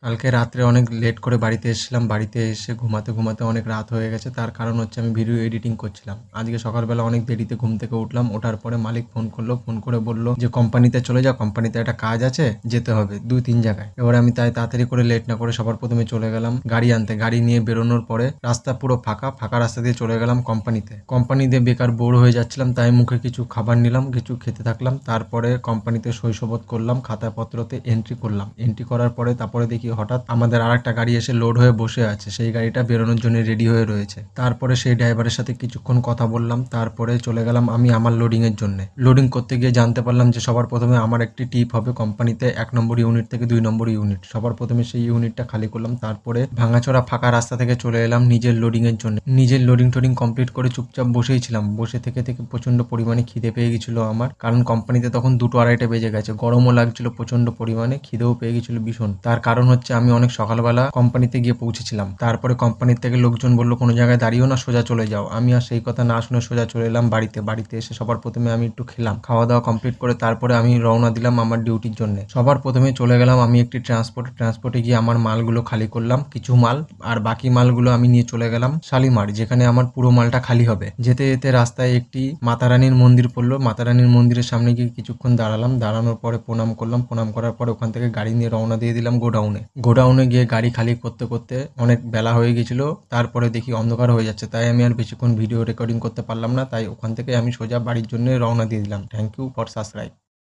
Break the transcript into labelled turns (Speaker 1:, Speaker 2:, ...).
Speaker 1: কালকে রাত্রে অনেক লেট করে বাড়িতে এসেছিলাম। বাড়িতে এসে ঘুমাতে অনেক রাত হয়ে গেছে। তার কারণ হচ্ছে আমি ভিডিও এডিটিং করছিলাম। আজকে সকালবেলা অনেক দেরিতে ঘুম থেকে উঠলাম। ওঠার পরে মালিক ফোন করলো। ফোন করে বলল যে কোম্পানিতে চলে যা, কোম্পানিতে একটা কাজ আছে, যেতে হবে 2-3 জায়গায়। এবারে আমি তাই তাড়াতাড়ি করে লেট না করে সবার প্রথমে চলে গেলাম গাড়ি আনতে। গাড়ি নিয়ে বেরোনোর পরে রাস্তা পুরো ফাঁকা। ফাঁকা রাস্তা দিয়ে চলে গেলাম কোম্পানিতে। কোম্পানিতে বেকার বোর হয়ে যাচ্ছিলাম, তাই মুখে কিছু খাবার নিলাম, কিছু খেতে থাকলাম। তারপরে কোম্পানিতে সইসবত করলাম, খাতাপত্রতে এন্ট্রি করলাম। এন্ট্রি করার পরে তারপরে দেখি হঠাৎ আমাদের আরেকটা গাড়ি এসে লোড হয়ে বসে আছে। সেই গাড়িটা বেরোনোর জন্য রেডি হয়ে রয়েছে। তারপরে সেই ড্রাইভারের সাথে কিছুক্ষণ কথা বললাম। তারপরে চলে গেলাম আমি আমার লোডিং এর জন্য। লোডিং করতে গিয়ে জানতে পারলাম যে সবার প্রথমে আমার একটি টিপ হবে কোম্পানিতে 1 নম্বর ইউনিট থেকে 2 নম্বর ইউনিট। সবার প্রথমে সেই ইউনিটটা খালি করলাম। তারপরে ভাঙাচোরা ফাঁকা রাস্তা থেকে চলে এলাম নিজের লোডিং এর জন্য। নিজের লোডিং টোডিং কমপ্লিট করে চুপচাপ বসেই ছিলাম। বসে থেকে প্রচন্ড পরিমাণে খিদে পেয়ে গেছিল আমার, কারণ কোম্পানিতে তখন 2-2:30 বেজে গেছে। গরমও লাগছিল প্রচন্ড পরিমাণে, খিদেও পেয়ে গেছিল ভীষণ। তার কারণ হচ্ছে আমি অনেক সকালবেলা কোম্পানিতে গিয়ে পৌঁছেছিলাম। তারপরে কোম্পানির থেকে লোকজন বললো কোনো জায়গায় দাঁড়িয়েও না, সোজা চলে যাও। আমি আর সেই কথা না শুনে সোজা চলে এলাম বাড়িতে। বাড়িতে এসে সবার প্রথমে আমি একটু খেলাম। খাওয়া দাওয়া কমপ্লিট করে তারপরে আমি রওনা দিলাম আমার ডিউটির জন্য। সবার প্রথমে চলে গেলাম আমি একটি ট্রান্সপোর্টে গিয়ে আমার মালগুলো খালি করলাম, কিছু মাল। আর বাকি মালগুলো আমি নিয়ে চলে গেলাম শালিমার, যেখানে আমার পুরো মালটা খালি হবে। যেতে যেতে রাস্তায় একটি মাতারানীর মন্দির পড়লো। মাতারানীর মন্দিরের সামনে গিয়ে কিছুক্ষণ দাঁড়ালাম। দাঁড়ানোর পরে প্রণাম করলাম। প্রণাম করার পরে ওখান থেকে গাড়ি নিয়ে রওনা দিয়ে দিলাম গোডাউনে গিয়ে গাড়ি খালি করতে করতে অনেক বেলা হয়ে গেছিল। তারপরে দেখি অন্ধকার হয়ে যাচ্ছে, তাই আমি আর বেশিক্ষণ ভিডিও রেকর্ডিং করতে পারলাম না। তাই ওখান থেকে আমি সোজা বাড়ির জন্য রওনা দিয়ে দিলাম। Thank you for subscribe.